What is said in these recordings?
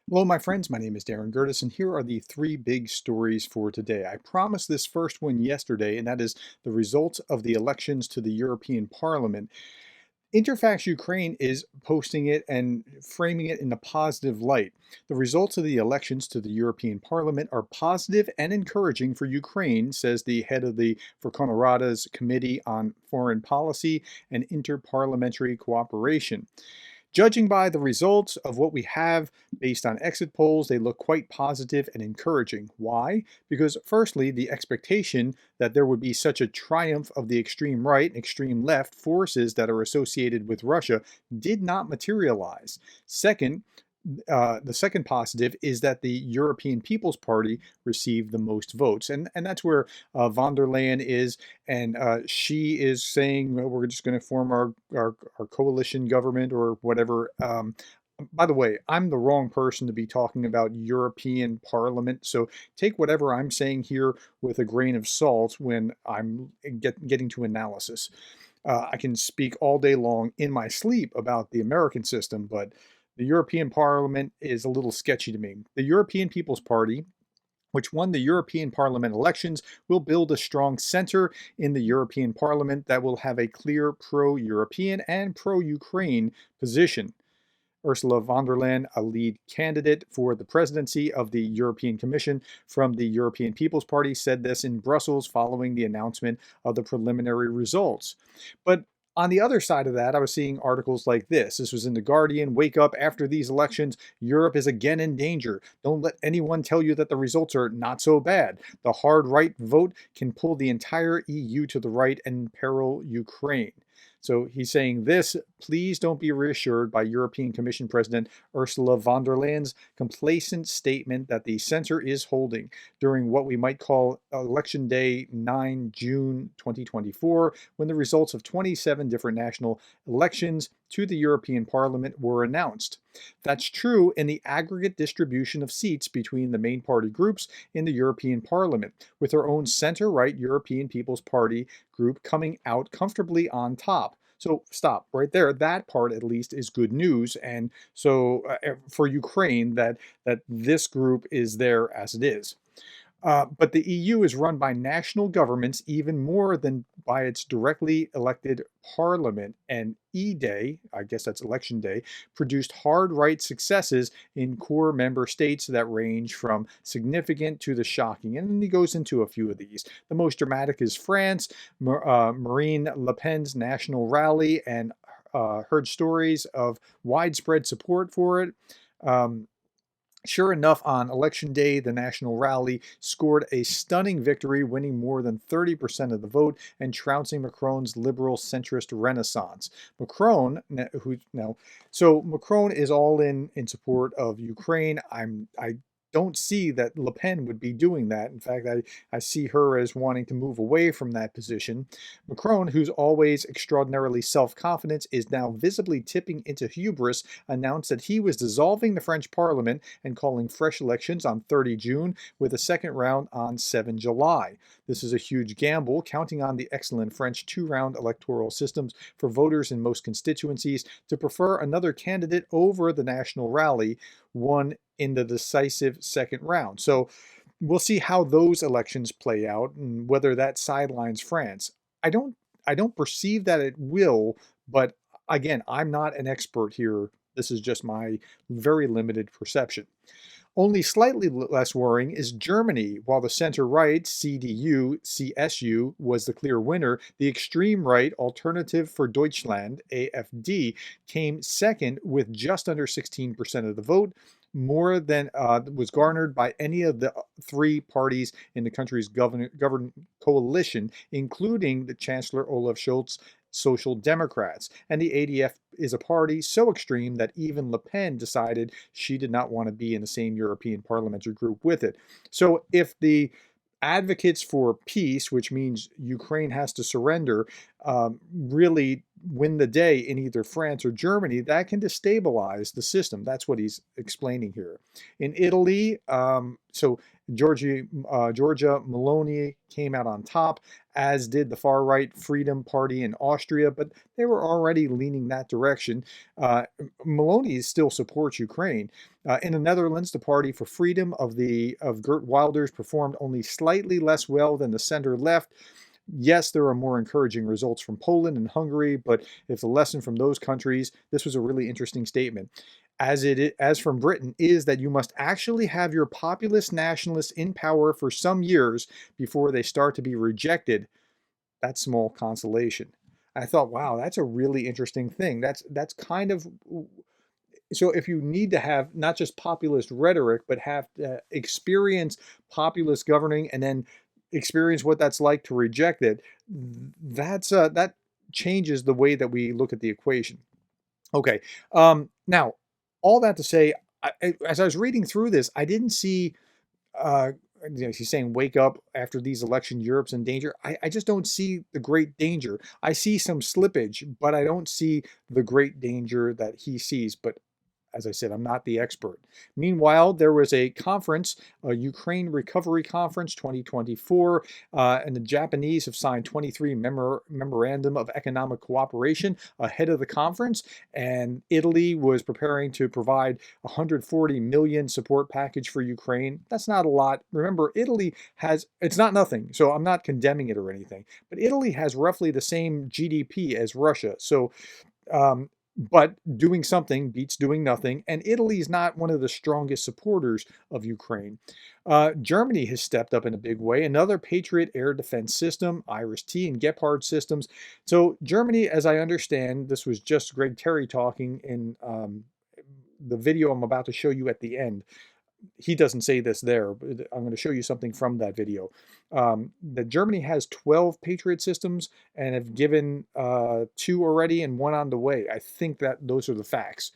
Hello, my friends. My name is Gerdes, and here are the three big stories for today. I promised this first one yesterday, and that is the results of the elections to the European Parliament. Interfax Ukraine is posting it and framing it in a positive light. The results of the elections to the European Parliament are positive and encouraging for Ukraine, says the head of the Verkhovna Rada's Committee on Foreign Policy and Interparliamentary Cooperation. Judging by the results of what we have based on exit polls, they look quite positive and encouraging. Why? Because, firstly, the expectation that there would be such a triumph of the extreme right and extreme left forces that are associated with Russia did not materialize. Second, the second positive is that the European People's Party received the most votes. And that's where von der Leyen is. And she is saying, well, we're just going to form our coalition government or whatever. By the way, I'm the wrong person to be talking about European Parliament. So take whatever I'm saying here with a grain of salt when I'm getting to analysis. I can speak all day long in my sleep about the American system, but the European Parliament is a little sketchy to me. The European People's Party, which won the European Parliament elections, will build a strong center in the European Parliament that will have a clear pro-European and pro-Ukraine position. Ursula von der Leyen, a lead candidate for the presidency of the European Commission from the European People's Party, said this in Brussels following the announcement of the preliminary results. But on the other side of that, I was seeing articles like this. This was in The Guardian. Wake up after these elections. Europe is again in danger. Don't let anyone tell you that the results are not so bad. The hard right vote can pull the entire EU to the right and imperil Ukraine. So he's saying this, please don't be reassured by European Commission President Ursula von der Leyen's complacent statement that the center is holding during what we might call Election Day 9 June 2024, when the results of 27 different national elections to the European Parliament were announced. That's true in the aggregate distribution of seats between the main party groups in the European Parliament, with our own center-right European People's Party group coming out comfortably on top. So stop right there. That part, at least, is good news. And so for Ukraine, that this group is there as it is. But the EU is run by national governments even more than by its directly elected parliament. And E-Day, I guess that's election day, produced hard right successes in core member states that range from significant to the shocking. And then he goes into a few of these. The most dramatic is France. Marine Le Pen's national rally and heard stories of widespread support for it. Sure enough, on election day, the national rally scored a stunning victory, winning more than 30% of the vote and trouncing Macron's liberal centrist renaissance. Macron, so Macron is all in support of Ukraine. I don't see that Le Pen would be doing that. In fact, I see her as wanting to move away from that position. Macron, who's always extraordinarily self-confident, is now visibly tipping into hubris, announced that he was dissolving the French parliament and calling fresh elections on 30 June with a second round on 7 July. This is a huge gamble, counting on the excellent French two-round electoral systems for voters in most constituencies to prefer another candidate over the national rally, won in the decisive second round. So we'll see how those elections play out and whether that sidelines France. I don't I don't perceive that it will, but again, I'm not an expert here. This is just my very limited perception. Only slightly less worrying is Germany. While the center-right CDU-CSU was the clear winner, the extreme-right Alternative for Deutschland AfD came second with just under 16% of the vote, more than was garnered by any of the three parties in the country's government coalition, including the Chancellor Olaf Scholz Social Democrats. And the ADF is a party so extreme that even Le Pen decided she did not want to be in the same European parliamentary group with it. So if the advocates for peace, which means Ukraine has to surrender, really win the day in either France or Germany, that can destabilize the system. That's what he's explaining here. In Italy, so Georgia Meloni came out on top, as did the far right Freedom Party in Austria, but they were already leaning that direction. Meloni still supports Ukraine. In the Netherlands, the Party for Freedom of Geert Wilders performed only slightly less well than the center left. Yes, there are more encouraging results from Poland and Hungary, but if the lesson from those countries, this was a really interesting statement, as from Britain, is that you must actually have your populist nationalists in power for some years before they start to be rejected. That's small consolation. I thought, wow, that's a really interesting thing. That's kind of so if you need to have not just populist rhetoric, but have to experience populist governing and then experience what that's like to reject it, that changes the way that we look at the equation. Okay, now all that to say, as I was reading through this, I didn't see. He's saying, wake up after these elections, Europe's in danger. I just don't see the great danger. I see some slippage, but I don't see the great danger that he sees. But as I said, I'm not the expert. Meanwhile, there was a conference, a Ukraine Recovery Conference 2024, and the Japanese have signed 23 memorandum of economic cooperation ahead of the conference, and Italy was preparing to provide 140 million support package for Ukraine. That's not a lot. Remember, Italy has, it's not nothing, so I'm not condemning it or anything, but Italy has roughly the same GDP as Russia. So but doing something beats doing nothing, and Italy is not one of the strongest supporters of Ukraine. Germany has stepped up in a big way. Another Patriot air defense system, Iris-T and Gepard systems. So Germany, as I understand, this was just Greg Terry talking in the video I'm about to show you at the end. He doesn't say this there, but I'm going to show you something from that video. That Germany has 12 Patriot systems and have given 2 already and 1 on the way. I think that those are the facts.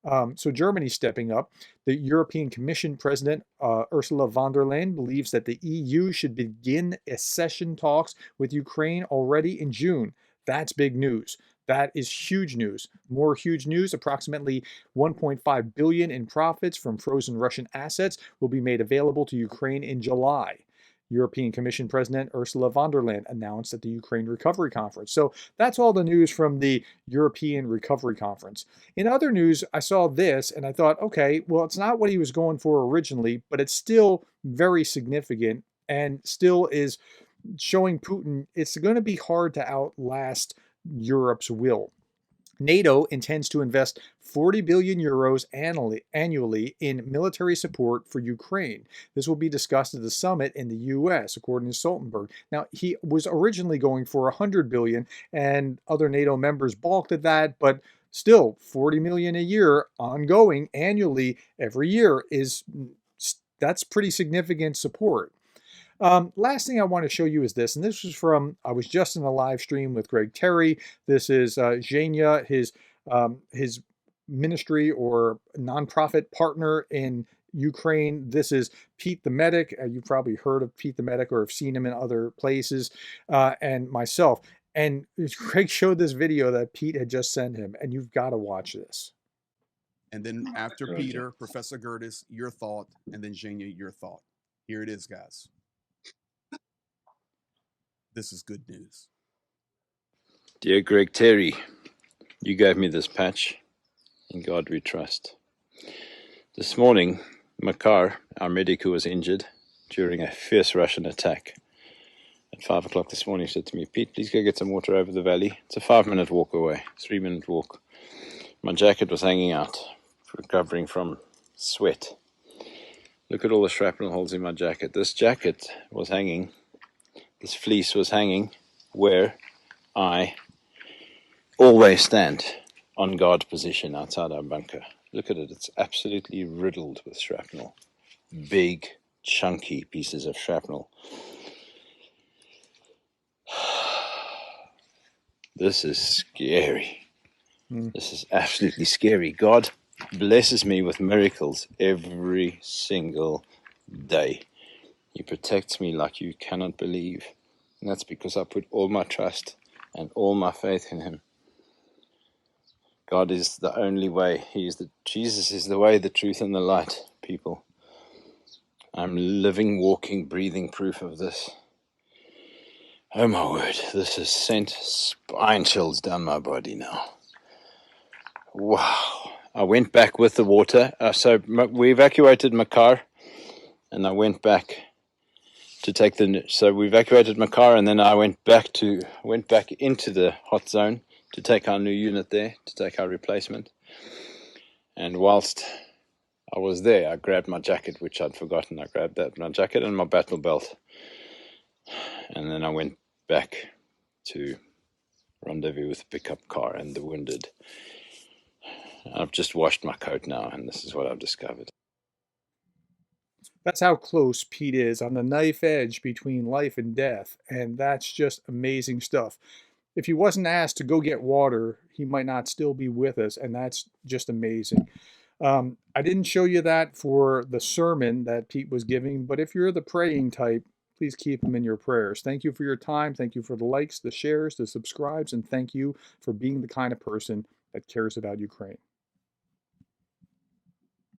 So Germany's stepping up. The European Commission President Ursula von der Leyen believes that the EU should begin accession talks with Ukraine already in June. That's big news. That is huge news. More huge news, approximately 1.5 billion in profits from frozen Russian assets will be made available to Ukraine in July. European Commission President Ursula von der Leyen announced at the Ukraine Recovery Conference. So that's all the news from the European Recovery Conference. In other news, I saw this and I thought, okay, well, it's not what he was going for originally, but it's still very significant and still is showing Putin it's going to be hard to outlast Europe's will. NATO intends to invest 40 billion euros annually in military support for Ukraine. This will be discussed at the summit in the US, according to Stoltenberg. Now, he was originally going for 100 billion, and other NATO members balked at that, but still 40 million a year ongoing annually every year that's pretty significant support. Last thing I want to show you is this, and this was from, I was just in a live stream with Greg Terry. This is Zhenya, his ministry or nonprofit partner in Ukraine. This is Pete the Medic. You've probably heard of Pete the Medic or have seen him in other places, and myself. And Greg showed this video that Pete had just sent him, and you've got to watch this. And then after Peter, Professor Gerdes, your thought, and then Zhenya, your thought. Here it is, guys. This is good news. Dear Greg Terry, you gave me this patch. In God we trust. This morning, Makar, our medic who was injured during a fierce Russian attack, at 5 o'clock this morning said to me, Pete, please go get some water over the valley. It's a 5-minute walk away, 3-minute walk. My jacket was hanging out, recovering from sweat. Look at all the shrapnel holes in my jacket. This jacket was hanging, this fleece was hanging where I always stand, on guard position outside our bunker. Look at it, it's absolutely riddled with shrapnel. Big, chunky pieces of shrapnel. This is scary. This is absolutely scary. God blesses me with miracles every single day. He protects me like you cannot believe. And that's because I put all my trust and all my faith in him. God is the only way. Jesus is the way, the truth, and the light, people. I'm living, walking, breathing proof of this. Oh my word, this has sent spine chills down my body now. Wow. I went back with the water. So we evacuated my car, and I went back to take so we evacuated my car, and then I went back into the hot zone to take our new unit there, to take our replacement. And whilst I was there, I grabbed my jacket, which I'd forgotten. I grabbed my jacket and my battle belt. And then I went back to rendezvous with the pickup car and the wounded. I've just washed my coat now, and this is what I've discovered. That's how close Pete is, on the knife edge between life and death, and that's just amazing stuff. If he wasn't asked to go get water, he might not still be with us, and that's just amazing. I didn't show you that for the sermon that Pete was giving, but if you're the praying type, please keep him in your prayers. Thank you for your time. Thank you for the likes, the shares, the subscribes, and thank you for being the kind of person that cares about Ukraine.